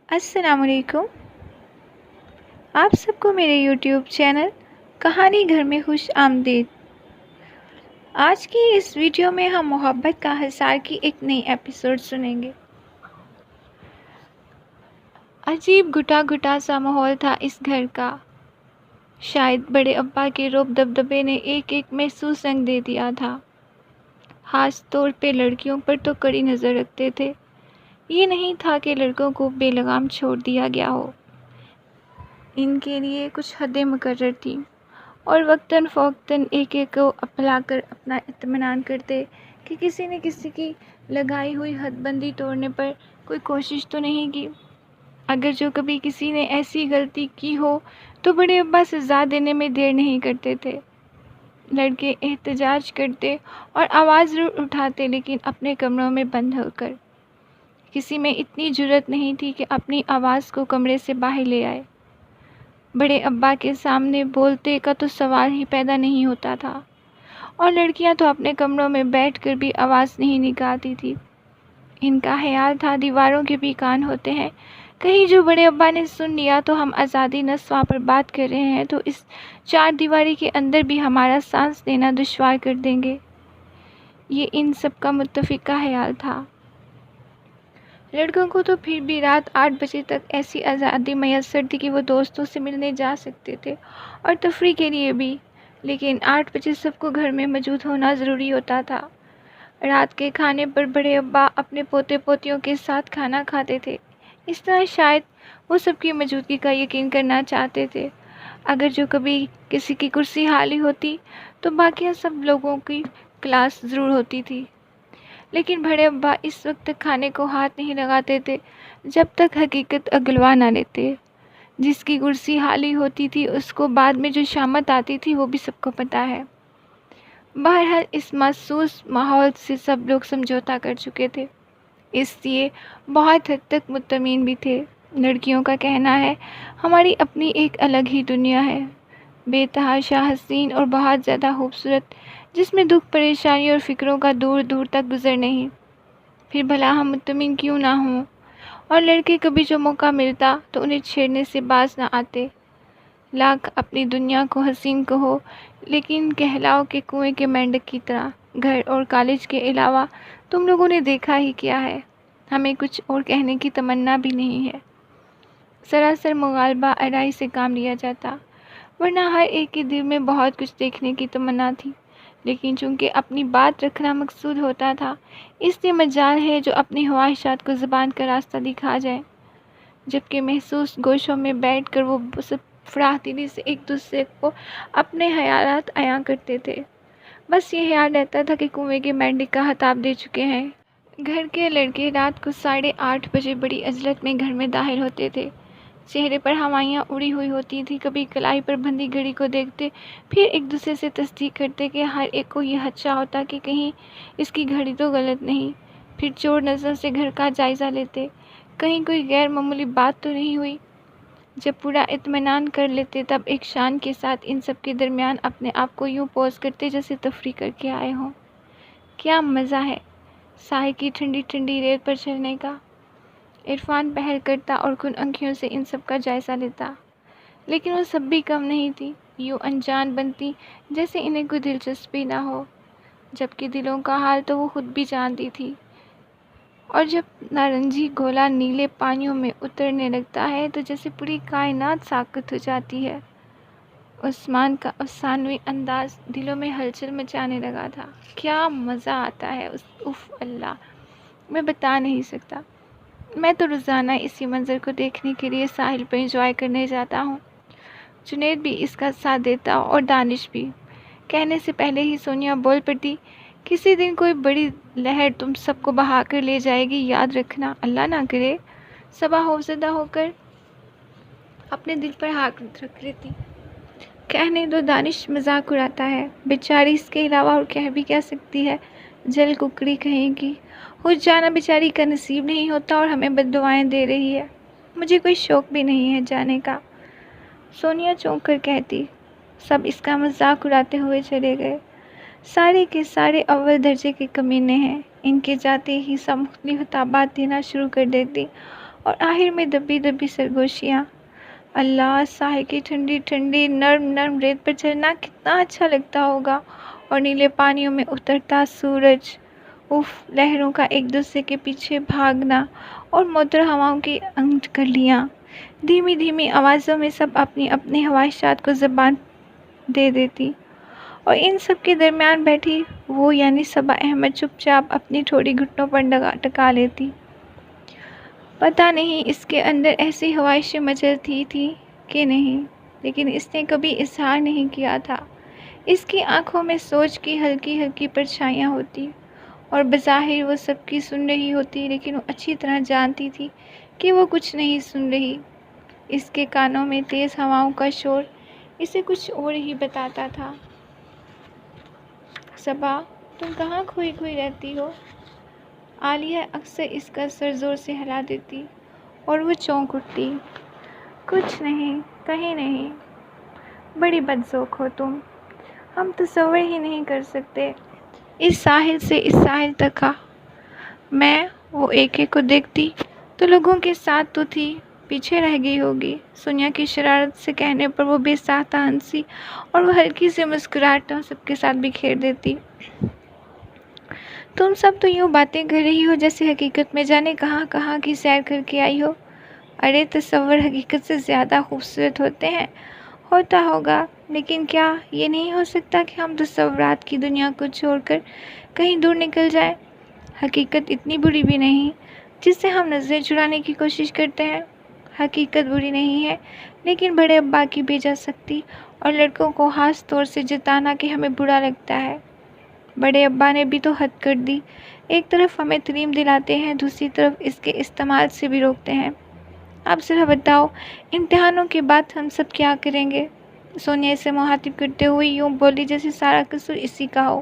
السلام علیکم۔ آپ سب کو میرے یوٹیوب چینل کہانی گھر میں خوش آمدید۔ آج کی اس ویڈیو میں ہم محبت کا حصار کی ایک نئی ایپیسوڈ سنیں گے۔ عجیب گھٹا گھٹا سا ماحول تھا اس گھر کا۔ شاید بڑے ابا کے روب دبدبے نے ایک ایک محسوس رنگ دے دیا تھا۔ خاص طور پہ لڑکیوں پر تو کڑی نظر رکھتے تھے۔ یہ نہیں تھا کہ لڑکوں کو بے لگام چھوڑ دیا گیا ہو۔ ان کے لیے کچھ حدیں مقرر تھیں اور وقتاً فوقتاً ایک ایک کو اپلا کر اپنا اطمینان کرتے کہ کسی نے کسی کی لگائی ہوئی حد بندی توڑنے پر کوئی کوشش تو نہیں کی۔ اگر جو کبھی کسی نے ایسی غلطی کی ہو تو بڑے ابا سزا دینے میں دیر نہیں کرتے تھے۔ لڑکے احتجاج کرتے اور آواز ضرور اٹھاتے، لیکن اپنے کمروں میں بند ہو کر۔ کسی میں اتنی جرأت نہیں تھی کہ اپنی آواز کو کمرے سے باہر لے آئے۔ بڑے ابا کے سامنے بولتے کا تو سوال ہی پیدا نہیں ہوتا تھا، اور لڑکیاں تو اپنے کمروں میں بیٹھ کر بھی آواز نہیں نکالتی تھی۔ ان کا خیال تھا دیواروں کے بھی کان ہوتے ہیں، کہیں جو بڑے ابا نے سن لیا تو ہم آزادی نسواں پر بات کر رہے ہیں تو اس چار دیواری کے اندر بھی ہمارا سانس لینا دشوار کر دیں گے۔ یہ ان سب کا متفقہ خیال تھا۔ لڑکوں کو تو پھر بھی رات 8 بجے تک ایسی آزادی میسر تھی کہ وہ دوستوں سے ملنے جا سکتے تھے اور تفریح کے لیے بھی، لیکن 8 بجے سب کو گھر میں موجود ہونا ضروری ہوتا تھا۔ رات کے کھانے پر بڑے ابا اپنے پوتے پوتیوں کے ساتھ کھانا کھاتے تھے۔ اس طرح شاید وہ سب کی موجودگی کا یقین کرنا چاہتے تھے۔ اگر جو کبھی کسی کی کرسی خالی ہوتی تو باقی سب لوگوں کی کلاس ضرور ہوتی تھی، لیکن بڑے ابا اس وقت تک کھانے کو ہاتھ نہیں لگاتے تھے جب تک حقیقت اگلوا نہ لیتے۔ جس کی کرسی خالی ہوتی تھی اس کو بعد میں جو شامت آتی تھی وہ بھی سب کو پتہ ہے۔ بہرحال اس محسوس ماحول سے سب لوگ سمجھوتا کر چکے تھے، اس لیے بہت حد تک مطمئن بھی تھے۔ لڑکیوں کا کہنا ہے ہماری اپنی ایک الگ ہی دنیا ہے، بے تحاشا حسین اور بہت زیادہ خوبصورت، جس میں دکھ پریشانی اور فکروں کا دور دور تک گزر نہیں۔ پھر بھلا ہم مطمئن کیوں نہ ہوں؟ اور لڑکے کبھی جو موقع ملتا تو انہیں چھیڑنے سے باز نہ آتے۔ لاکھ اپنی دنیا کو حسین کہو، لیکن کہلاؤ کہ کنویں کے مینڈک کی طرح۔ گھر اور کالج کے علاوہ تم لوگوں نے دیکھا ہی کیا ہے، ہمیں کچھ اور کہنے کی تمنا بھی نہیں ہے۔ سراسر مغالبہ آرائی سے کام لیا جاتا، ورنہ ہر ایک کے دل میں بہت کچھ دیکھنے کی تمنا تھی، لیکن چونکہ اپنی بات رکھنا مقصود ہوتا تھا، اس لیے مجال ہے جو اپنی خواہشات کو زبان کا راستہ دکھا جائے، جبکہ محسوس گوشوں میں بیٹھ کر وہ سب فراخ دلی سے ایک دوسرے کو اپنے خیالات عیاں کرتے تھے۔ بس یہ خیال رہتا تھا کہ کنویں کے مینڈک کا خطاب دے چکے ہیں۔ گھر کے لڑکے رات کو 8:30 بجے بڑی عجلت میں گھر میں داخل ہوتے تھے۔ چہرے پر ہوائیاں اڑی ہوئی ہوتی تھیں، کبھی کلائی پر بندھی گھڑی کو دیکھتے، پھر ایک دوسرے سے تصدیق کرتے کہ ہر ایک کو یہ خدشہ ہوتا کہ کہیں اس کی گھڑی تو غلط نہیں، پھر چور نظر سے گھر کا جائزہ لیتے، کہیں کوئی غیر معمولی بات تو نہیں ہوئی۔ جب پورا اطمینان کر لیتے تب ایک شان کے ساتھ ان سب کے درمیان اپنے آپ کو یوں پوز کرتے جیسے تفریح کر کے آئے ہوں۔ کیا مزہ ہے ساحل کی ٹھنڈی ٹھنڈی ریت پر چلنے کا۔ عرفان پہل کرتا اور کن انکھیوں سے ان سب کا جائزہ لیتا، لیکن وہ سب بھی کم نہیں تھی، یوں انجان بنتی جیسے انہیں کوئی دلچسپی نہ ہو، جبکہ دلوں کا حال تو وہ خود بھی جانتی تھی۔ اور جب نارنجی گولا نیلے پانیوں میں اترنے لگتا ہے تو جیسے پوری کائنات ساکت ہو جاتی ہے۔ عثمان کا افسانوی انداز دلوں میں ہلچل مچانے لگا تھا۔ کیا مزہ آتا ہے، اف اللہ، میں بتا نہیں سکتا۔ میں تو روزانہ اسی منظر کو دیکھنے کے لیے ساحل پر انجوائے کرنے جاتا ہوں۔ جنید بھی اس کا ساتھ دیتا اور دانش بھی۔ کہنے سے پہلے ہی سونیا بول پڑتی، کسی دن کوئی بڑی لہر تم سب کو بہا کر لے جائے گی، یاد رکھنا، اللہ نہ کرے۔ صبا خوفزدہ ہو کر اپنے دل پر ہاتھ رکھ لیتی۔ کہنے دو، دانش مذاق اڑاتا ہے، بیچاری اس کے علاوہ اور کہہ بھی کیا سکتی ہے، جل ککڑی کہیں گی، خود جانا بیچاری کا نصیب نہیں ہوتا اور ہمیں بد دعائیں دے رہی ہے، مجھے کوئی شوق بھی نہیں ہے جانے کا، سونیا چونک کر کہتی۔ سب اس کا مذاق اڑاتے ہوئے چلے گئے۔ سارے کے سارے اول درجے کے کمینے ہیں، ان کے جاتے ہی سب مختلف خطابات دینا شروع کر دیتی اور آخر میں دبی دبی سرگوشیاں۔ اللہ، ساحل کی ٹھنڈی ٹھنڈی نرم نرم ریت پر چلنا کتنا اچھا لگتا ہوگا، اور نیلے پانیوں میں اترتا سورج، اف، لہروں کا ایک دوسرے کے پیچھے بھاگنا، اور موتر ہواؤں کی انگ کلیاں، دھیمی دھیمی آوازوں میں سب اپنی اپنی خواہشات کو زبان دے دیتی، اور ان سب کے درمیان بیٹھی وہ یعنی صبا احمد چپ چاپ اپنی تھوڑی گھٹنوں پر ٹکا لیتی۔ پتہ نہیں اس کے اندر ایسی خواہشیں مچلتی تھی کہ نہیں، لیکن اس نے کبھی اظہار نہیں کیا تھا۔ اس کی آنکھوں میں سوچ کی ہلکی ہلکی پرچھائیاں ہوتی، اور بظاہر وہ سب کی سن رہی ہوتی، لیکن وہ اچھی طرح جانتی تھی کہ وہ کچھ نہیں سن رہی۔ اس کے کانوں میں تیز ہواؤں کا شور اسے کچھ اور ہی بتاتا تھا۔ صبا، تم کہاں کھوئی کھوئی رہتی ہو؟ عالیہ اکثر اس کا سر زور سے ہلا دیتی اور وہ چونک اٹھتی۔ کچھ نہیں، کہیں نہیں۔ بڑی بدذوق ہو تم، ہم تصور ہی نہیں کر سکتے اس ساحل سے اس ساحل تک کا۔ میں وہ ایک ایک کو دیکھتی تو لوگوں کے ساتھ تو تھی، پیچھے رہ گئی ہوگی۔ سونیا کی شرارت سے کہنے پر وہ بے ساختہ ہنسی اور وہ ہلکی سی مسکراہٹ سب کے ساتھ بکھیر دیتی۔ تم سب تو یوں باتیں کر رہی ہو جیسے حقیقت میں جانے کہاں کہاں کی سیر کر کے آئی ہو۔ ارے تصور حقیقت سے زیادہ خوبصورت ہوتے ہیں، ہوتا ہوگا، لیکن کیا یہ نہیں ہو سکتا کہ ہم تصورات کی دنیا کو چھوڑ کر کہیں دور نکل جائیں؟ حقیقت اتنی بری بھی نہیں جس سے ہم نظریں چرانے کی کوشش کرتے ہیں۔ حقیقت بری نہیں ہے، لیکن بڑے ابا کی بھیجا سکتی اور لڑکوں کو خاص طور سے جتانا کہ ہمیں برا لگتا ہے۔ بڑے ابا نے بھی تو حد کر دی، ایک طرف ہمیں تعلیم دلاتے ہیں، دوسری طرف اس کے استعمال سے بھی روکتے ہیں۔ اب ذرا بتاؤ، امتحانوں کے بعد ہم سب کیا کریں گے؟ سونیا اسے مخاطب کرتے ہوئے یوں بولی جیسے سارا قصور اسی کا ہو۔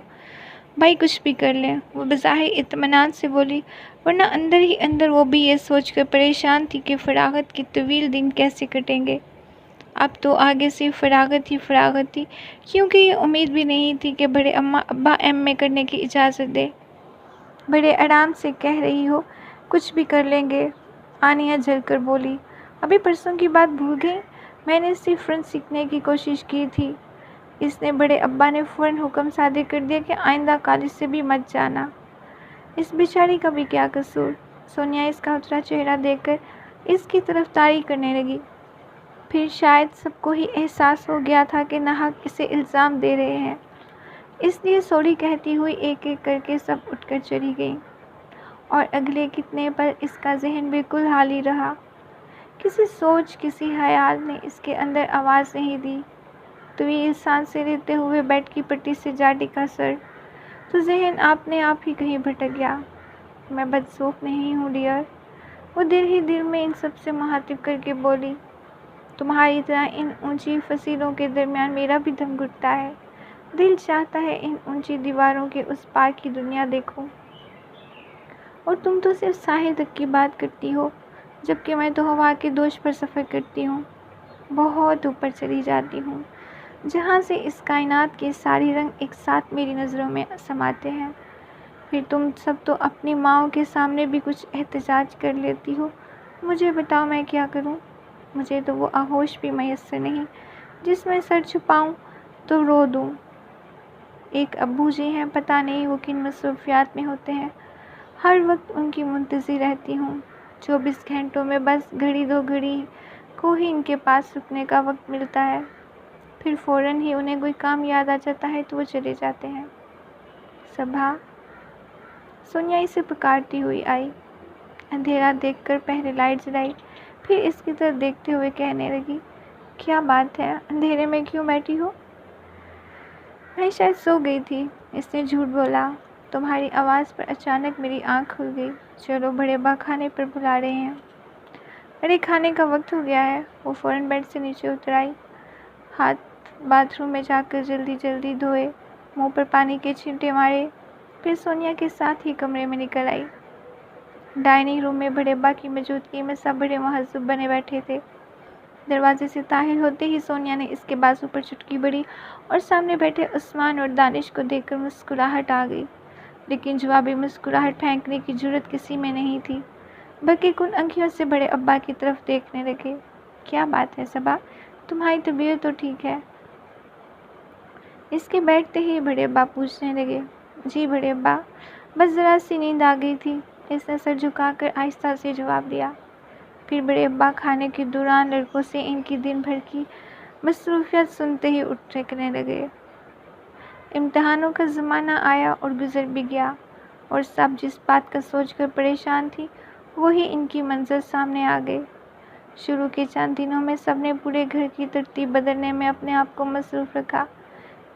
بھائی کچھ بھی کر لیں، وہ بظاہر اطمینان سے بولی، ورنہ اندر ہی اندر وہ بھی یہ سوچ کر پریشان تھی کہ فراغت کے طویل دن کیسے کٹیں گے۔ اب تو آگے سے فراغت ہی فراغت تھی، کیونکہ یہ امید بھی نہیں تھی کہ بڑے ابا ایم اے کرنے کی اجازت دے۔ بڑے آرام سے کہہ رہی ہو، کچھ بھی کر لیں گے، آنیہ جل کر بولی۔ ابھی پرسوں کی بات بھول گئی؟ میں نے صرف فرنچ سیکھنے کی کوشش کی تھی۔ اس نے بڑے ابا نے فوراً حکم صادر کر دیا کہ آئندہ کالج سے بھی مت جانا۔ اس بیچاری کا بھی کیا قصور؟ سونیا اس کا اترا چہرہ دیکھ کر اس کی طرف تعریف کرنے لگی۔ پھر شاید سب کو ہی احساس ہو گیا تھا کہ ناحق اسے الزام دے رہے ہیں، اس لیے سوری کہتی ہوئی ایک ایک کر کے سب اٹھ کر چلی گئیں، اور اگلے کتنے پل اس کا ذہن بالکل خالی رہا۔ کسی سوچ، کسی خیال نے اس کے اندر آواز نہیں دی۔ طویل سانسیں لیتے ہوئے بیڈ کی پٹی سے جا ٹکا سر، تو ذہن آپ نے آپ ہی کہیں بھٹک گیا۔ میں بدذوق نہیں ہوں ڈیئر، وہ دل ہی دل میں ان سب سے مخاطب کر کے بولی۔ تمہاری طرح ان اونچی فصیلوں کے درمیان میرا بھی دم گھٹتا ہے، دل چاہتا ہے ان اونچی دیواروں کے اس پار کی دنیا دیکھوں، اور تم تو صرف ساحل تک کی بات کرتی ہو، جبکہ میں تو ہوا کے دوش پر سفر کرتی ہوں، بہت اوپر چلی جاتی ہوں، جہاں سے اس کائنات کے سارے رنگ ایک ساتھ میری نظروں میں سماتے ہیں۔ پھر تم سب تو اپنی ماؤں کے سامنے بھی کچھ احتجاج کر لیتی ہو، مجھے بتاؤ میں کیا کروں؟ مجھے تو وہ آغوش بھی میسر نہیں جس میں سر چھپاؤں تو رو دوں۔ ایک ابو جی ہیں، پتہ نہیں وہ کن مصروفیات میں ہوتے ہیں، ہر وقت ان کی منتظر رہتی ہوں، 24 گھنٹوں میں بس گھڑی دو گھڑی کو ہی ان کے پاس رکنے کا وقت ملتا ہے، پھر فوراً ہی انہیں کوئی کام یاد آ جاتا ہے تو وہ چلے جاتے ہیں۔ صبا، سونیا اسے پکارتی ہوئی آئی، اندھیرا دیکھ کر پہلے لائٹ جلائی، پھر اس کی طرف دیکھتے ہوئے کہنے لگی، کیا بات ہے، اندھیرے میں کیوں بیٹھی ہو؟ میں شاید سو گئی تھی، اس نے جھوٹ بولا۔ تمہاری آواز پر اچانک میری آنکھ کھل گئی۔ چلو، بڑے ابا کھانے پر بلا رہے ہیں۔ ارے کھانے کا وقت ہو گیا ہے۔ وہ فوراً بیڈ سے نیچے اتر آئی، ہاتھ باتھ روم میں جا کر جلدی جلدی دھوئے، منہ پر پانی کے چھینٹے مارے، پھر سونیا کے ساتھ ہی کمرے میں نکل آئی۔ ڈائننگ روم میں بڑے ابا کی موجودگی میں سب بڑے مہذب بنے بیٹھے تھے۔ دروازے سے داخل ہوتے ہی سونیا نے اس کے بازو پر چٹکی بڑھی اور سامنے بیٹھے عثمان اور دانش کو دیکھ کر مسکراہٹ آ گئی، لیکن جوابی مسکراہٹ پھینکنے کی جرأت کسی میں نہیں تھی۔ بکی کن آنکھوں سے بڑے ابا کی طرف دیکھنے لگے۔ کیا بات ہے صبا، تمہاری طبیعت تو ٹھیک ہے؟ اس کے بیٹھتے ہی بڑے ابا پوچھنے لگے۔ جی بڑے ابا، بس ذرا سی نیند آ گئی تھی، اس نے سر جھکا کر آہستہ سے جواب دیا۔ پھر بڑے ابا کھانے کے دوران لڑکوں سے ان کی دن بھر کی مصروفیت سنتے ہی اٹھ کہنے لگے۔ امتحانوں کا زمانہ آیا اور گزر بھی گیا، اور سب جس بات کا سوچ کر پریشان تھی وہی ان کی منظر سامنے آ گئی۔ شروع کے چند دنوں میں سب نے پورے گھر کی ترتیب بدلنے میں اپنے آپ کو مصروف رکھا۔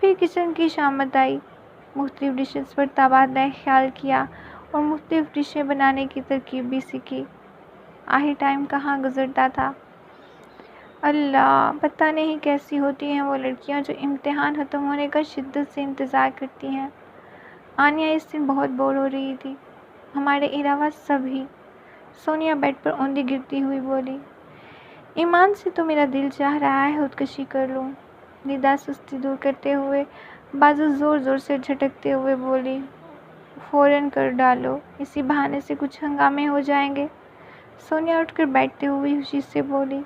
پھر کچن کی شامت آئی، مختلف ڈشز پر تبادلہ خیال کیا اور مختلف ڈشیں بنانے کی ترکیب بھی سیکھی۔ آخر ٹائم کہاں گزرتا تھا۔ اللہ، پتہ نہیں کیسی ہوتی ہیں وہ لڑکیاں جو امتحان ختم ہونے کا شدت سے انتظار کرتی ہیں۔ آنیہ اس دن بہت بور ہو رہی تھی، ہمارے علاوہ سب ہی۔ سونیا بیڈ پر اوندھی گرتی ہوئی بولی۔ ایمان سے تو میرا دل چاہ رہا ہے خودکشی کر لوں۔ ندا سستی دور کرتے ہوئے بازو زور زور سے جھٹکتے ہوئے بولی۔ فوراً کر ڈالو، اسی بہانے سے کچھ ہنگامے ہو جائیں گے۔ سونیا اٹھ کر بیٹھتے ہوئے خوشی سے بولی۔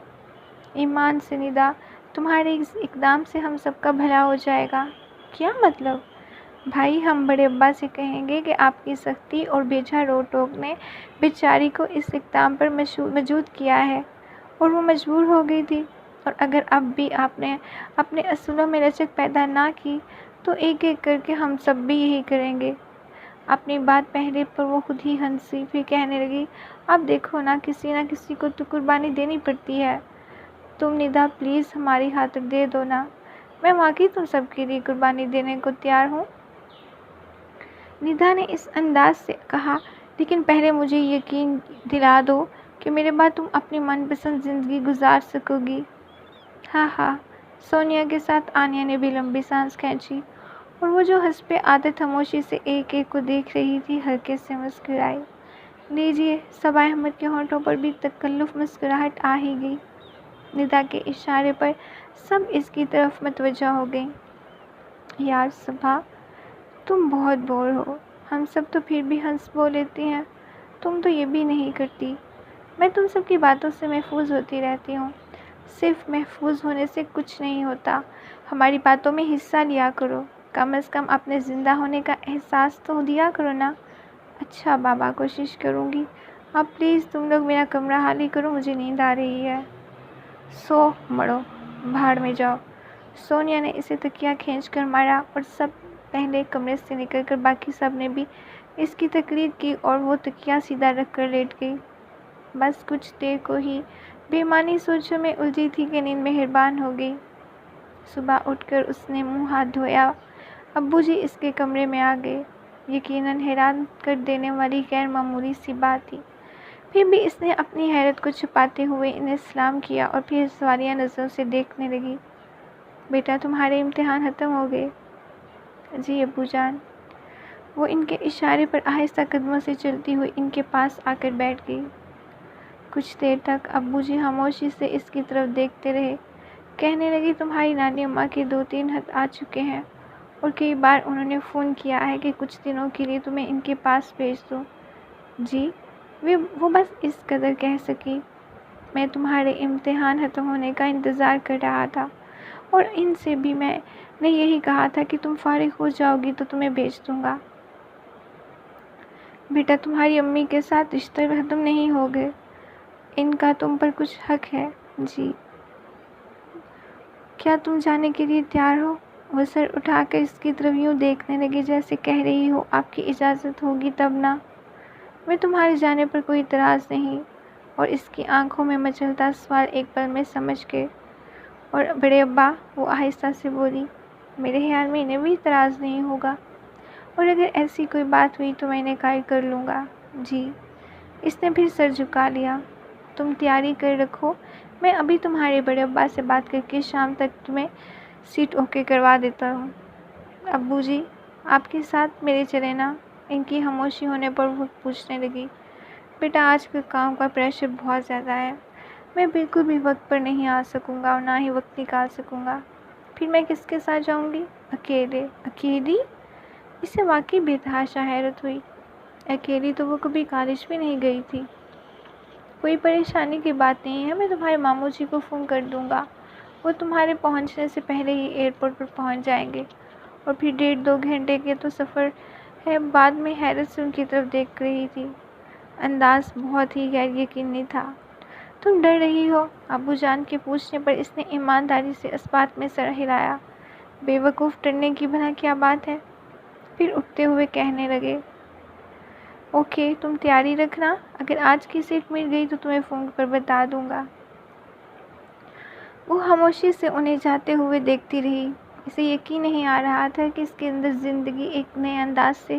ایمان سے ندا، تمہارے اس اقدام سے ہم سب کا بھلا ہو جائے گا۔ کیا مطلب؟ بھائی، ہم بڑے ابا سے کہیں گے کہ آپ کی سختی اور بیجا روک ٹوک نے بیچاری کو اس اقدام پر مجبور کیا ہے اور وہ مجبور ہو گئی تھی، اور اگر اب بھی آپ نے اپنے اصولوں میں لچک پیدا نہ کی تو ایک ایک کر کے ہم سب بھی یہی کریں گے۔ اپنی بات پہلے پر وہ خود ہی ہنسی، پھر کہنے لگی، اب دیکھو نہ کسی کو تو قربانی دینی پڑتی ہے۔ تم ندا پلیز ہماری خاطر دے دو نا، میں واقعی تم سب کے لیے قربانی دینے کو تیار ہوں۔ ندا نے اس انداز سے کہا، لیکن پہلے مجھے یقین دلا دو کہ میرے بعد تم اپنی من پسند زندگی گزار سکو گی۔ ہاں ہاں، سونیا کے ساتھ آنیہ نے بھی لمبی سانس کھینچی، اور وہ جو حسب عادت خاموشی سے ایک ایک کو دیکھ رہی تھی ہلکے سے مسکرائی۔ لیجیے، صبا احمد کے ہونٹوں پر بھی تکلف مسکراہٹ آ ہی گئی۔ ندا کے اشارے پر سب اس کی طرف متوجہ ہو گئیں۔ یار صبا، تم بہت بور ہو، ہم سب تو پھر بھی ہنس بول لیتے ہیں، تم تو یہ بھی نہیں کرتی۔ میں تم سب کی باتوں سے محفوظ ہوتی رہتی ہوں۔ صرف محفوظ ہونے سے کچھ نہیں ہوتا، ہماری باتوں میں حصہ لیا کرو، کم از کم اپنے زندہ ہونے کا احساس تو دیا کرو نا۔ اچھا بابا، کوشش کروں گی۔ اب پلیز تم لوگ میرا کمرہ خالی کرو، مجھے نیند آ رہی ہے۔ سو مڑو، بھاڑ میں جاؤ۔ سونیا نے اسے تکیہ کھینچ کر مارا اور سب پہلے کمرے سے نکل کر باقی سب نے بھی اس کی تقلید کی اور وہ تکیہ سیدھا رکھ کر لیٹ گئی۔ بس کچھ دیر کو ہی بے معنی سوچوں میں الجھی تھی کہ نیند مہربان ہو گئی۔ صبح اٹھ کر اس نے منہ ہاتھ دھویا، ابو جی اس کے کمرے میں آ گئے۔ یقیناً حیران کر دینے والی غیر معمولی سی بات تھی، پھر بھی اس نے اپنی حیرت کو چھپاتے ہوئے انہیں سلام کیا اور پھر سوالیہ نظروں سے دیکھنے لگی۔ بیٹا، تمہارے امتحان ختم ہو گئے؟ جی ابو جان۔ وہ ان کے اشارے پر آہستہ قدموں سے چلتی ہوئی ان کے پاس آ کر بیٹھ گئی۔ کچھ دیر تک ابو جی خاموشی سے اس کی طرف دیکھتے رہے، کہنے لگی، تمہاری نانی اماں کے 2-3 خط آ چکے ہیں اور کئی بار انہوں نے فون کیا ہے کہ کچھ دنوں کے لیے تمہیں ان کے پاس بھیج دوں۔ جی، وہ بس اس قدر کہہ سکی، میں تمہارے امتحان ختم ہونے کا انتظار کر رہا تھا اور ان سے بھی میں نے یہی کہا تھا کہ تم فارغ ہو جاؤ گی تو تمہیں بھیج دوں گا۔ بیٹا، تمہاری امی کے ساتھ رشتے ختم نہیں ہو گئے، ان کا تم پر کچھ حق ہے۔ جی، کیا تم جانے کے لیے تیار ہو؟ وہ سر اٹھا کر اس کی طرف یوں دیکھنے لگی جیسے کہہ رہی ہو، آپ کی اجازت ہوگی تب نا۔ میں تمہارے جانے پر کوئی اعتراض نہیں۔ اور اس کی آنکھوں میں مچلتا سوال ایک پل میں سمجھ گئے۔ اور بڑے ابا، وہ آہستہ سے بولی، میرے خیال میں انہیں بھی اعتراض نہیں ہوگا، اور اگر ایسی کوئی بات ہوئی تو میں انہیں قائل کر لوں گا۔ جی، اس نے پھر سر جھکا لیا۔ تم تیاری کر رکھو، میں ابھی تمہارے بڑے ابا سے بات کر کے شام تک تمہیں سیٹ اوکے کروا دیتا ہوں۔ ابو جی، آپ کے ساتھ میرے چلیں نا؟ ان کی خاموشی ہونے پر وہ پوچھنے لگی۔ بیٹا، آج کل کام کا پریشر بہت زیادہ ہے، میں بالکل بھی وقت پر نہیں آ سکوں گا اور نہ ہی وقت نکال سکوں گا۔ پھر میں کس کے ساتھ جاؤں گی؟ اکیلے؟ اکیلی؟ اسے واقعی بے تحاشا حیرت ہوئی، اکیلی تو وہ کبھی کالج بھی نہیں گئی تھی۔ کوئی پریشانی کی بات نہیں ہے، میں تمہارے ماموں جی کو فون کر دوں گا، وہ تمہارے پہنچنے سے پہلے ہی ایئرپورٹ پر پہنچ جائیں گے، اور پھر 1.5-2 گھنٹے کے تو سفر ہے۔ بعد میں حیرت سے ان کی طرف دیکھ رہی تھی، انداز بہت ہی غیر یقینی تھا۔ تم ڈر رہی ہو؟ ابو جان کے پوچھنے پر اس نے ایمانداری سے اس بات میں سر ہلایا۔ بے وقوف، ڈرنے کی بھلا کیا بات ہے؟ پھر اٹھتے ہوئے کہنے لگے، اوکے تم تیاری رکھنا، اگر آج کی سیٹ مل گئی تو تمہیں فون پر بتا دوں گا۔ وہ خاموشی سے انہیں جاتے ہوئے دیکھتی رہی۔ اسے یقین نہیں آ رہا تھا کہ اس کے اندر زندگی ایک نئے انداز سے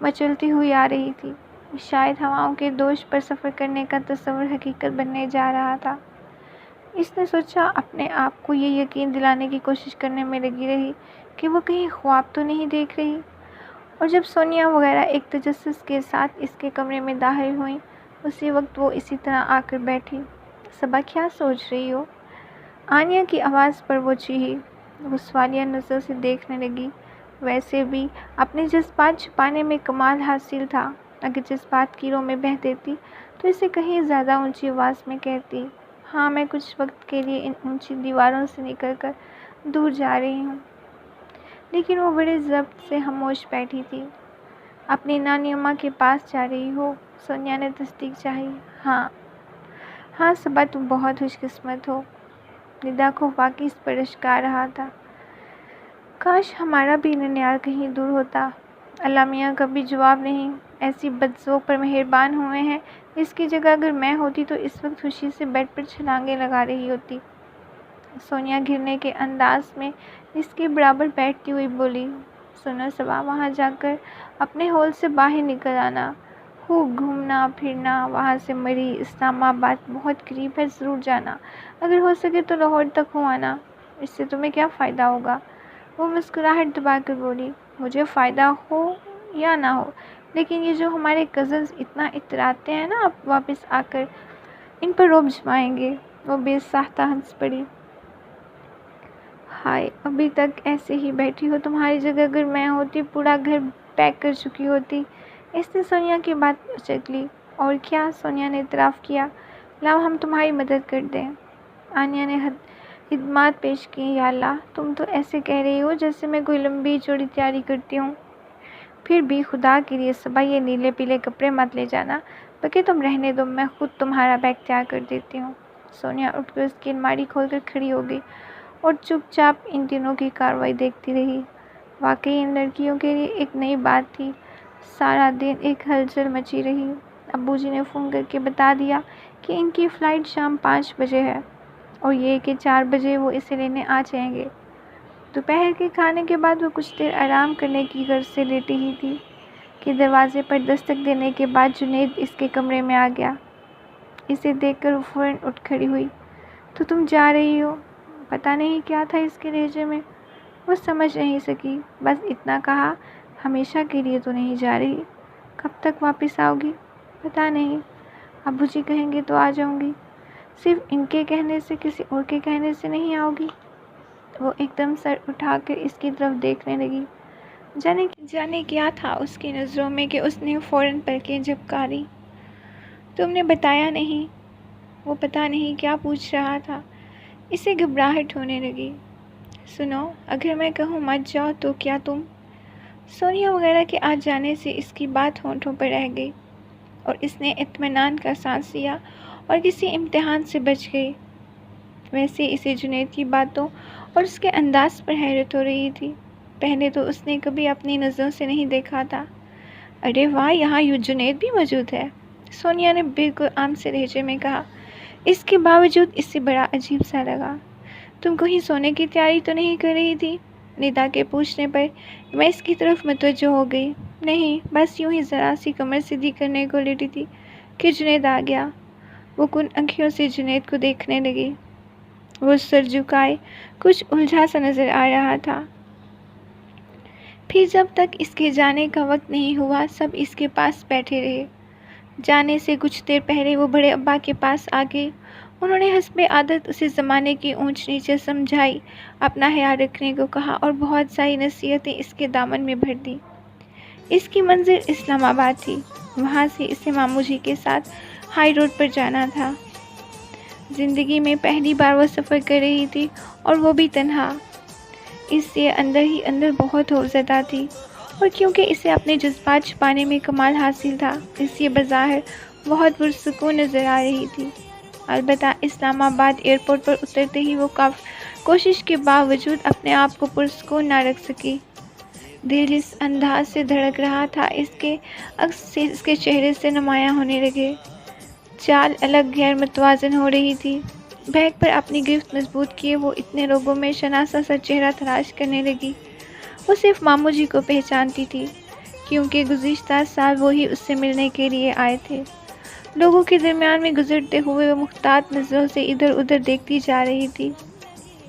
مچلتی ہوئی آ رہی تھی۔ شاید ہواؤں کے دوش پر سفر کرنے کا تصور حقیقت بننے جا رہا تھا۔ اس نے سوچا، اپنے آپ کو یہ یقین دلانے کی کوشش کرنے میں لگی رہی کہ وہ کہیں خواب تو نہیں دیکھ رہی۔ اور جب سونیا وغیرہ ایک تجسس کے ساتھ اس کے کمرے میں داخل ہوئیں، اسی وقت وہ اسی طرح آ کر بیٹھی۔ صبا، کیا سوچ رہی ہو؟ آنیا کی آواز پر وہ چیخی۔ وہ سوالیہ نظر سے دیکھنے لگی۔ ویسے بھی اپنے جذبات چھپانے میں کمال حاصل تھا۔ اگر جذبات کی رو میں بہہ دیتی تو اسے کہیں زیادہ اونچی آواز میں کہتی، ہاں میں کچھ وقت کے لیے ان اونچی دیواروں سے نکل کر دور جا رہی ہوں۔ لیکن وہ بڑے ضبط سے خاموش بیٹھی تھی۔ اپنی نانی اماں کے پاس جا رہی ہو؟ سونیا نے تصدیق چاہی۔ ہاں صبا، تم بہت خوش قسمت ہو۔ ندا کو واقعی اس پر اشک آ رہا تھا۔ کاش ہمارا بھی ننیال کہیں دور ہوتا۔ اللہ میاں کا بھی جواب نہیں، ایسی بدذوق پر مہربان ہوئے ہیں۔ اس کی جگہ اگر میں ہوتی تو اس وقت خوشی سے بیڈ پر چھلانگیں لگا رہی ہوتی۔ سونیا گرنے کے انداز میں اس کے برابر بیٹھتی ہوئی بولی، سنو صبا، وہاں جا کر اپنے ہال سے باہر نکل آنا، خوب گھومنا پھرنا، وہاں سے مری، اسلام آباد بہت قریب ہے، ضرور جانا، اگر ہو سکے تو لاہور تک ہو آنا۔ اس سے تمہیں کیا فائدہ ہوگا؟ وہ مسکراہٹ دبا کر بولی، مجھے فائدہ ہو یا نہ ہو، لیکن یہ جو ہمارے کزنز اتنا اتراتے ہیں نا، اب واپس آ کر ان پر رعب جمائیں گے۔ وہ بے ساختہ ہنس پڑی۔ ہائے، ابھی تک ایسے ہی بیٹھی ہو، تمہاری جگہ اگر میں ہوتی پورا گھر پیک کر چکی ہوتی۔ اس نے سونیا کی بات اچک لی۔ اور کیا؟ سونیا نے اعتراف کیا۔ لاؤ ہم تمہاری مدد کر دیں۔ آنیا نے خدمات پیش کی۔ یا اللہ، تم تو ایسے کہہ رہی ہو جیسے میں کوئی لمبی چوڑی تیاری کرتی ہوں۔ پھر بھی خدا کے لیے صبا، یہ نیلے پیلے کپڑے مت لے جانا، بلکہ تم رہنے دو، میں خود تمہارا بیگ تیار کر دیتی ہوں۔ سونیا اٹھ کر اس کی الماری کھول کر کھڑی ہو گئی اور چپ چاپ ان تینوں کی کارروائی دیکھتی رہی۔ واقعی ان لڑکیوں کے لیے ایک نئی بات تھی۔ سارا دن ایک ہلچل مچی رہی۔ ابو جی نے فون کر کے بتا دیا کہ ان کی فلائٹ شام 5 بجے ہے، اور یہ کہ 4 بجے وہ اسے لینے آ جائیں گے۔ دوپہر کے کھانے کے بعد وہ کچھ دیر آرام کرنے کی غرض سے لیٹی ہی تھی کہ دروازے پر دستک دینے کے بعد جنید اس کے کمرے میں آ گیا۔ اسے دیکھ کر وہ فوراً اٹھ کھڑی ہوئی۔ تو تم جا رہی ہو؟ پتہ نہیں کیا تھا اس کے لہجے میں، وہ سمجھ نہیں سکی، بس اتنا کہا، ہمیشہ کے لیے تو نہیں جا رہی؟ کب تک واپس آؤ گی؟ پتہ نہیں، ابو جی کہیں گے تو آ جاؤں گی۔ صرف ان کے کہنے سے، کسی اور کے کہنے سے نہیں آؤ گی؟ وہ ایک دم سر اٹھا کر اس کی طرف دیکھنے لگی۔ جانے کیا تھا اس کی نظروں میں کہ اس نے فوراً پلکیں جھپکاریں۔ تم نے بتایا نہیں؟ وہ پتہ نہیں کیا پوچھ رہا تھا، اسے گھبراہٹ ہونے لگی۔ سنو، اگر میں کہوں مت جاؤ تو کیا تم؟ سونیا وغیرہ کے آ جانے سے اس کی بات ہونٹوں پر رہ گئی، اور اس نے اطمینان کا سانس لیا اور کسی امتحان سے بچ گئی۔ ویسے اسے جنید کی باتوں اور اس کے انداز پر حیرت ہو رہی تھی۔ پہلے تو اس نے کبھی اپنی نظروں سے نہیں دیکھا تھا۔ ارے واہ، یہاں جنید بھی موجود ہے، سونیا نے بالکل عام سے لہجے میں کہا۔ اس کے باوجود اسے بڑا عجیب سا لگا۔ تم کہیں سونے کی تیاری تو نہیں کر رہی تھی؟ ندا کے پوچھنے پر میں اس کی طرف متوجہ ہو گئی۔ نہیں، بس یوں ہی ذرا سی کمر سیدھی کرنے کو لیٹی تھی کہ جنید آ گیا۔ وہ کن آنکھوں سے جنید کو دیکھنے لگی۔ وہ سر جھکائے کچھ الجھا سا نظر آ رہا تھا۔ پھر جب تک اس کے جانے کا وقت نہیں ہوا، سب اس کے پاس بیٹھے رہے۔ جانے سے کچھ دیر پہلے وہ بڑے ابا کے پاس آ گئی۔ انہوں نے حسب عادت اسے زمانے کی اونچ نیچے سمجھائی، اپنا خیال رکھنے کو کہا اور بہت ساری نصیحتیں اس کے دامن میں بھر دیں۔ اس کی منزل اسلام آباد تھی۔ وہاں سے اسے ماموں جی کے ساتھ ہائی روڈ پر جانا تھا۔ زندگی میں پہلی بار وہ سفر کر رہی تھی اور وہ بھی تنہا، اس سے اندر ہی اندر بہت خوفزدہ تھی، اور کیونکہ اسے اپنے جذبات چھپانے میں کمال حاصل تھا اس لیے بظاہر بہت پرسکون نظر آ رہی تھی۔ البتہ اسلام آباد ایئرپورٹ پر اترتے ہی وہ کوشش کے باوجود اپنے آپ کو پرسکون نہ رکھ سکی۔ دل جس انداز سے دھڑک رہا تھا اس کے عکس سے اس کے چہرے سے نمایاں ہونے لگے۔ چال الگ غیر متوازن ہو رہی تھی۔ بیگ پر اپنی گرفت مضبوط کیے وہ اتنے لوگوں میں شناسا سا چہرہ تلاش کرنے لگی۔ وہ صرف ماموں جی کو پہچانتی تھی کیونکہ گزشتہ سال وہی اس سے ملنے کے لیے آئے تھے۔ لوگوں کے درمیان میں گزرتے ہوئے وہ محتاط نظروں سے ادھر ادھر دیکھتی جا رہی تھی،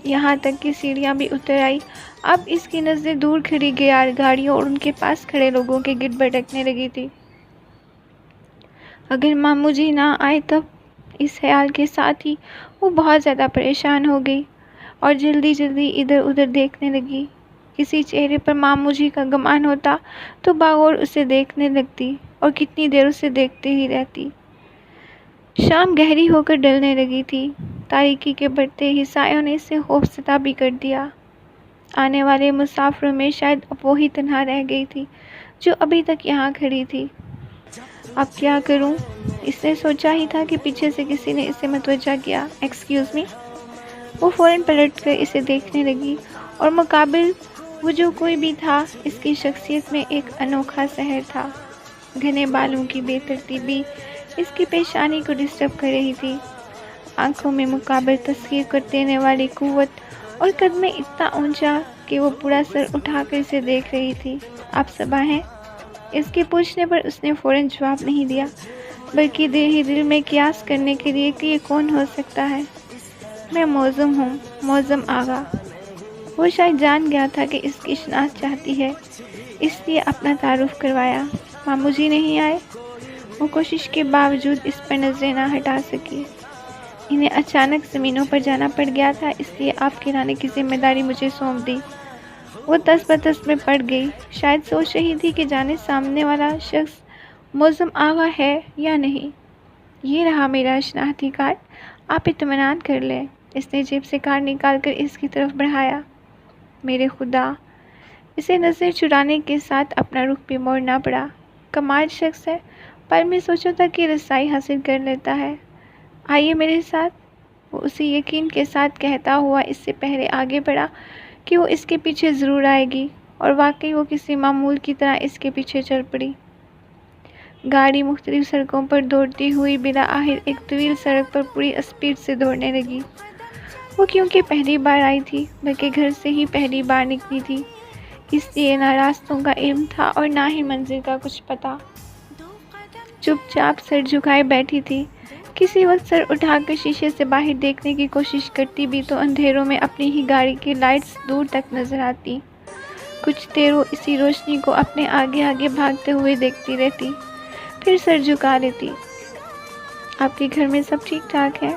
یہاں تک کہ سیڑھیاں بھی اتر آئی۔ اب اس کی نظریں دور کھڑی گاڑیوں اور ان کے پاس کھڑے لوگوں کے گرد بھٹکنے لگی تھی۔ اگر ماموں جی نہ آئے تب؟ اس خیال کے ساتھ ہی وہ بہت زیادہ پریشان ہو گئی اور جلدی جلدی ادھر ادھر دیکھنے لگی۔ کسی چہرے پر ماموں جی کا گمان ہوتا تو باغور اسے دیکھنے لگتی اور کتنی دیر اسے دیکھتے ہی رہتی۔ شام گہری ہو کر ڈلنے لگی تھی۔ تاریکی کے بڑھتے ہی سایوں نے اسے خوفزدہ بھی کر دیا۔ آنے والے مسافروں میں شاید اب وہی تنہا رہ گئی تھی جو ابھی تک یہاں کھڑی تھی۔ اب کیا کروں؟ اس نے سوچا ہی تھا کہ پیچھے سے کسی نے اسے متوجہ کیا۔ Excuse me? وہ فوراً پلٹ کر اسے دیکھنے لگی اور مقابل وہ جو کوئی بھی تھا اس کی شخصیت میں ایک انوکھا سحر تھا۔ گھنے بالوں کی بے ترتیبی اس کی پیشانی کو ڈسٹرب کر رہی تھی، آنکھوں میں مقابل تسخیر کر دینے والی قوت، اور قد میں اتنا اونچا کہ وہ پورا سر اٹھا کر اسے دیکھ رہی تھی۔ آپ صبا ہیں؟ اس کے پوچھنے پر اس نے فوراً جواب نہیں دیا، بلکہ دل میں قیاس کرنے کے لیے کہ یہ کون ہو سکتا ہے۔ میں موزم ہوں، موزم آغا۔ وہ شاید جان گیا تھا کہ اس کی شناخت چاہتی ہے، اس لیے اپنا تعارف کروایا۔ ماموں جی نہیں آئے؟ وہ کوشش کے باوجود اس پر نظریں نہ ہٹا سکی۔ انہیں اچانک زمینوں پر جانا پڑ گیا تھا، اس لیے آپ کے لانے کی ذمہ داری مجھے سونپ دی۔ وہ تس بتس میں پڑ گئی، شاید سوچ رہی تھی کہ جانے سامنے والا شخص موزم آغا ہے یا نہیں۔ یہ رہا میرا شناختی کارڈ، آپ اطمینان کر لیں۔ اس نے جیب سے کارڈ نکال کر اس کی طرف بڑھایا۔ میرے خدا! اسے نظر چرانے کے ساتھ اپنا رخ بھی موڑنا پڑا۔ کمال شخص ہے، پل میں سوچا تھا کہ رسائی حاصل کر لیتا ہے۔ آئیے میرے ساتھ، وہ اسی یقین کے ساتھ کہتا ہوا اس سے پہلے آگے بڑھا کہ وہ اس کے پیچھے ضرور آئے گی، اور واقعی وہ کسی معمول کی طرح اس کے پیچھے چل پڑی۔ گاڑی مختلف سڑکوں پر دوڑتی ہوئی بالآخر ایک طویل سڑک پر پوری اسپیڈ سے دوڑنے لگی۔ وہ کیونکہ پہلی بار آئی تھی بلکہ گھر سے ہی پہلی بار نکلی تھی، اس لیے نہ راستوں کا علم تھا اور نہ ہی منزل کا کچھ پتہ۔ چپ چاپ سر جھکائے بیٹھی تھی، کسی وقت سر اٹھا کر شیشے سے باہر دیکھنے کی کوشش کرتی بھی تو اندھیروں میں اپنی ہی گاڑی کی لائٹس دور تک نظر آتی۔ کچھ دیر وہ اسی روشنی کو اپنے آگے آگے بھاگتے ہوئے دیکھتی رہتی، پھر سر جھکا لیتی۔ آپ کے گھر میں سب ٹھیک ٹھاک ہے؟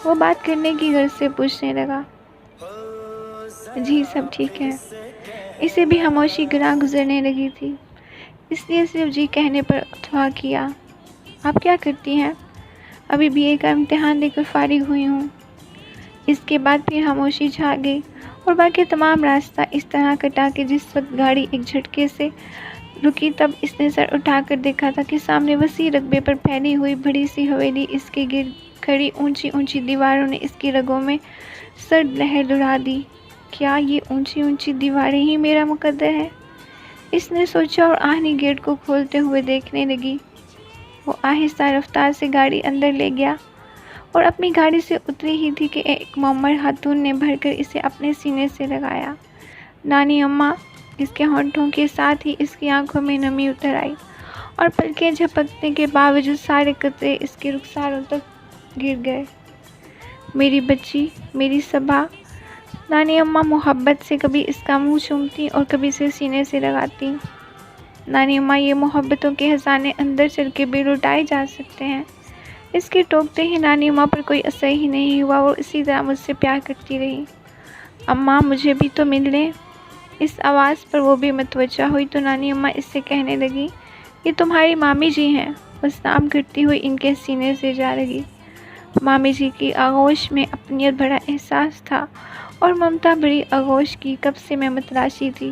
وہ بات کرنے کی غرض سے پوچھنے لگا۔ جی سب ٹھیک ہے۔ اسے بھی خاموشی گراں گزرنے لگی تھی، اس لیے صرف جی کہنے پر اتفاق کیا۔ آپ کیا کرتی ہیں؟ ابھی بی اے کا امتحان دے کر فارغ ہوئی ہوں۔ اس کے بعد پھر خاموشی چھا گئی اور باقی تمام راستہ اس طرح کٹا کہ جس وقت گاڑی ایک جھٹکے سے رکی تب اس نے سر اٹھا کر دیکھا تھا کہ سامنے وسیع رقبے پر پھیلی ہوئی بڑی سی حویلی، اس کے گرد کھڑی اونچی اونچی دیواروں نے اس کی رگوں میں سرد لہر اڑا دی۔ کیا یہ اونچی اونچی دیواریں ہی میرا مقدر ہے؟ اس نے سوچا اور آہنی گیٹ کو کھولتے ہوئے دیکھنے لگی۔ وہ آہستہ رفتار سے گاڑی اندر لے گیا اور اپنی گاڑی سے اتری ہی تھی کہ ایک معمر خاتون نے بھر کر اسے اپنے سینے سے لگایا۔ نانی اماں! اس کے ہونٹوں کے ساتھ ہی اس کی آنکھوں میں نمی اتر آئی اور پلکیں جھپکنے کے باوجود سارے قطرے اس کے رخساروں تک گر گئے۔ میری بچی، میری صبا! نانی اماں محبت سے کبھی اس کا منہ چومتی اور کبھی اسے سینے سے لگاتی۔ نانی اماں، یہ محبتوں کے خزانے اندر چل کے بھی لوٹائے جا سکتے ہیں۔ اس کے ٹوکتے ہی نانی اماں پر کوئی اثر ہی نہیں ہوا، وہ اسی طرح مجھ سے پیار کرتی رہی۔ اماں مجھے بھی تو مل لیں۔ اس آواز پر وہ بھی متوجہ ہوئی تو نانی اماں اس سے کہنے لگی، یہ تمہاری مامی جی ہیں۔ مسام کرتی ہوئی ان کے سینے سے جا رہی۔ مامی جی کی آغوش میں اپنیت بڑا احساس تھا اور ممتا بڑی آغوش کی کب سے میں متلاشی تھی۔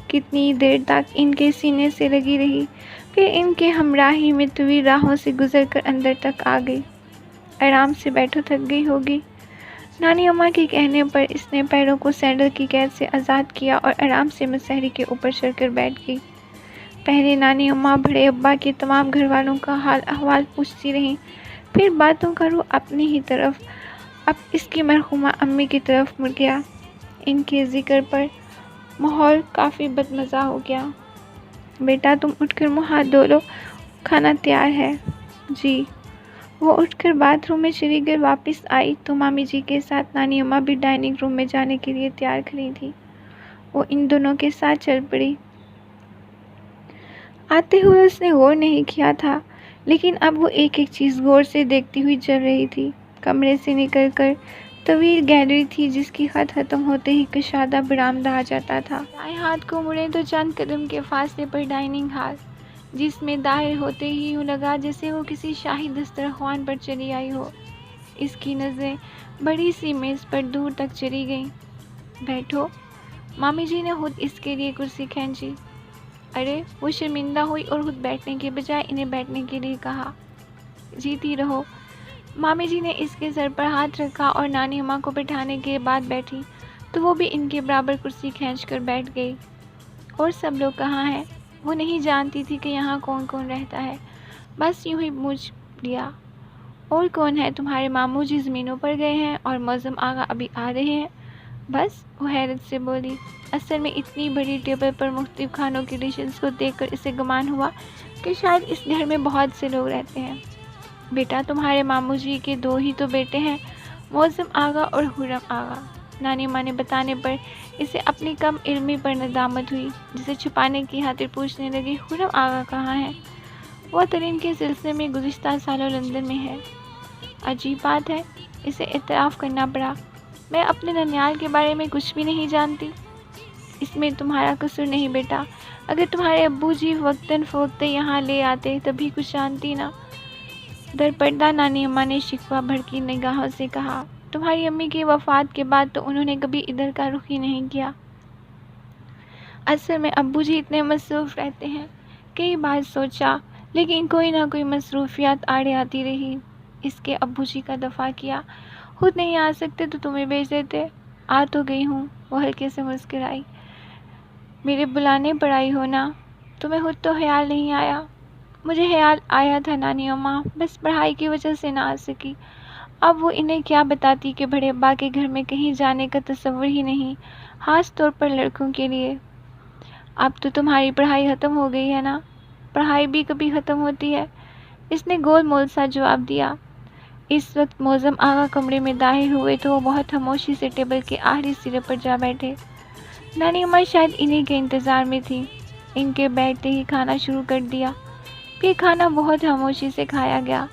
کتنی دیر تک ان کے سینے سے لگی رہی، پھر ان کے ہمراہی میں طویل راہوں سے گزر کر اندر تک آ گئی۔ آرام سے بیٹھو، تھک گئی ہوگی۔ نانی اماں کے کہنے پر اس نے پیروں کو سینڈل کی قید سے آزاد کیا اور آرام سے مسہری کے اوپر چڑھ کر بیٹھ گئی۔ پہلے نانی اماں بڑے ابا کے تمام گھر والوں کا حال احوال پوچھتی رہیں، پھر باتوں کا رخ اپنی ہی طرف، اب اس کی مرحومہ امی کی طرف مڑ گیا۔ ان کے ذکر پر ماحول کافی بدمزہ ہو گیا۔ بیٹا تم اٹھ کر منہ ہاتھ دھو لو، کھانا تیار ہے۔ جی۔ وہ اٹھ کر باتھ روم میں چلی گئی۔ واپس آئی تو مامی جی کے ساتھ نانی اماں بھی ڈائننگ روم میں جانے کے لیے تیار کھڑی تھی۔ وہ ان دونوں کے ساتھ چل پڑی۔ آتے ہوئے اس نے غور نہیں کیا تھا، لیکن اب وہ ایک ایک چیز غور سے دیکھتی ہوئی چل رہی تھی۔ کمرے سے نکل کر طویل گیلری تھی جس کی حد ختم ہوتے ہی کشادہ برآمدہ آ جاتا تھا۔ دائیں ہاتھ کو مڑے تو چند قدم کے فاصلے پر ڈائننگ ہال، جس میں داخل ہوتے ہی یوں لگا جیسے وہ کسی شاہی دسترخوان پر چلی آئی ہو۔ اس کی نظریں بڑی سی میز پر دور تک چلی گئیں۔ بیٹھو۔ مامی جی نے خود اس کے لیے کرسی کھینچی۔ ارے وہ شرمندہ ہوئی اور خود بیٹھنے کے بجائے انہیں بیٹھنے کے لیے کہا۔ جیتی رہو۔ مامی جی نے اس کے سر پر ہاتھ رکھا اور نانی اماں کو بٹھانے کے بعد بیٹھی تو وہ بھی ان کے برابر کرسی کھینچ کر بیٹھ گئی۔ اور سب لوگ کہاں ہیں؟ وہ نہیں جانتی تھی کہ یہاں کون کون رہتا ہے، بس یوں ہی پوچھ لیا۔ اور کون ہے؟ تمہارے ماموں جی زمینوں پر گئے ہیں اور معظم آغا ابھی آ رہے ہیں، بس۔ وہ حیرت سے بولی۔ اصل میں اتنی بڑی ٹیبل پر مختلف کھانوں کی ڈشز کو دیکھ کر اسے گمان ہوا کہ شاید اس گھر میں بہت سے لوگ رہتے ہیں۔ بیٹا تمہارے ماموں جی کے دو ہی تو بیٹے ہیں، معظم آغا اور خرم آغا۔ نانی ماں نے بتانے پر اسے اپنی کم علمی پر ندامت ہوئی، جسے چھپانے کی خاطر پوچھنے لگی، خرم آغا کہاں ہیں؟ وہ تعلیم کے سلسلے میں گزشتہ سالوں لندن میں ہے۔ عجیب بات ہے، اسے اعتراف کرنا پڑا، میں اپنے ننیال کے بارے میں کچھ بھی نہیں جانتی۔ اس میں تمہارا قصور نہیں بیٹا، اگر تمہارے ابو جی وقتاً فوقتاً یہاں لے آتے تبھی کچھ جانتی نا۔ در پردہ نانی اماں نے شکوہ بھڑکی نگاہوں سے کہا، تمہاری امی کی وفات کے بعد تو انہوں نے کبھی ادھر کا رخ ہی نہیں کیا۔ اصل میں ابو جی اتنے مصروف رہتے ہیں، کئی بار سوچا، لیکن کوئی نہ کوئی مصروفیات آڑے آتی رہی۔ اس کے ابو جی کا دفاع کیا، خود نہیں آ سکتے تو تمہیں بھیج دیتے۔ آ تو گئی ہوں۔ وہ ہلکے سے مسکرائی۔ میرے بلانے پر آئی ہو نا، تمہیں خود تو خیال نہیں آیا؟ مجھے خیال آیا تھا نانی اماں، بس پڑھائی کی وجہ سے نہ آ سکی۔ اب وہ انہیں کیا بتاتی کہ بڑے ابا کے گھر میں کہیں جانے کا تصور ہی نہیں، خاص طور پر لڑکوں کے لیے۔ اب تو تمہاری پڑھائی ختم ہو گئی ہے نا؟ پڑھائی بھی کبھی ختم ہوتی ہے؟ اس نے گول مول سا جواب دیا۔ اس وقت معظم آغا کمرے میں داخل ہوئے تو وہ بہت خاموشی سے ٹیبل کے آخری سرے پر جا بیٹھے۔ نانی اماں شاید انہیں کے انتظار میں تھی۔ ان کے بیٹھتے ہی کھانا شروع کر دیا، پھر کھانا بہت خاموشی سے کھایا گیا۔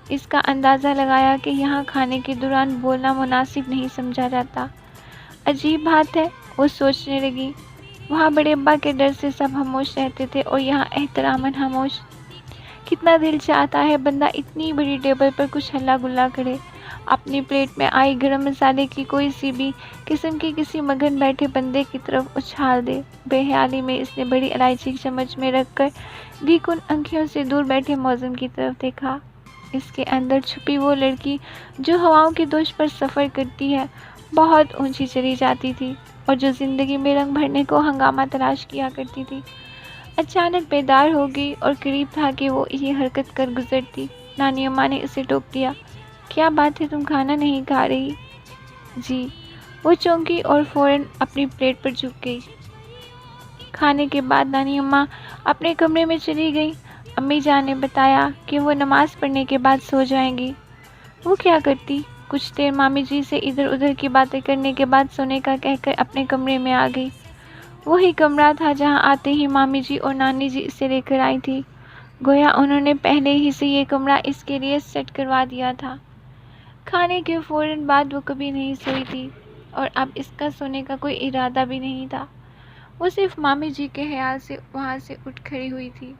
اس کا اندازہ لگایا کہ یہاں کھانے کے دوران بولنا مناسب نہیں سمجھا جاتا۔ عجیب بات ہے، وہ سوچنے لگی، وہاں بڑے ابا کے ڈر سے سب خاموش رہتے تھے اور یہاں احتراماً خاموش۔ کتنا دل چاہتا ہے بندہ اتنی بڑی ٹیبل پر کچھ ہلا گلا کرے، اپنی پلیٹ میں آئی گرم مسالے کی کوئی سی بھی قسم کی کسی مگن بیٹھے بندے کی طرف اچھال دے۔ بے خیالی میں اس نے بڑی الائچی چمچ میں رکھ کر بیکن آنکھوں سے دور بیٹھے معظم کی طرف دیکھا۔ اس کے اندر چھپی وہ لڑکی جو ہواؤں کے دوش پر سفر کرتی ہے، بہت اونچی چلی جاتی تھی اور جو زندگی میں رنگ بھرنے کو ہنگامہ تلاش کیا کرتی تھی، اچانک بیدار ہو گئی اور قریب تھا کہ وہ یہ حرکت کر گزرتی۔ نانی اماں نے اسے ٹوک دیا۔ کیا بات ہے، تم کھانا نہیں کھا رہی؟ جی۔ وہ چونکی اور فوراً اپنی پلیٹ پر جھک گئی۔ کھانے کے بعد نانی اماں اپنے کمرے میں چلی گئی۔ امی جان نے بتایا کہ وہ نماز پڑھنے کے بعد سو جائیں گی۔ وہ کیا کرتی؟ کچھ دیر مامی جی سے ادھر ادھر کی باتیں کرنے کے بعد سونے کا کہہ کر اپنے کمرے میں آ گئی۔ وہی کمرہ تھا جہاں آتے ہی مامی جی اور نانی جی اسے لے کر آئی تھی، گویا انہوں نے پہلے ہی سے یہ کمرہ اس کے لیے سیٹ کروا دیا تھا۔ کھانے کے فوراً بعد وہ کبھی نہیں سوئی تھی اور اب اس کا سونے کا کوئی ارادہ بھی نہیں تھا۔ وہ صرف مامی جی کے خیال سے وہاں سے اٹھ کھڑی ہوئی تھی۔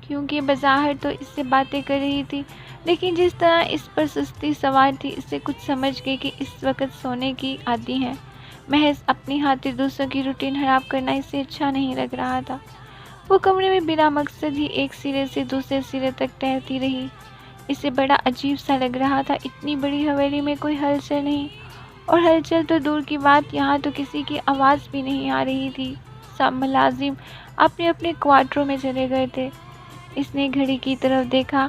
کیونکہ بظاہر تو اس سے باتیں کر رہی تھی، لیکن جس طرح اس پر سستی سوار تھی، اس سے کچھ سمجھ گئی کہ اس وقت سونے کی عادی ہے۔ محض اپنی خاطر دوسروں کی روٹین خراب کرنا اسے اچھا نہیں لگ رہا تھا۔ وہ کمرے میں بلا مقصد ہی ایک سرے سے دوسرے سرے تک ٹہلتی رہی۔ اسے بڑا عجیب سا لگ رہا تھا، اتنی بڑی حویلی میں کوئی ہلچل نہیں، اور ہلچل تو دور کی بات، یہاں تو کسی کی آواز بھی نہیں آ رہی تھی۔ سب ملازم اپنے اپنے کوارٹروں میں چلے گئے تھے۔ اس نے گھڑی کی طرف دیکھا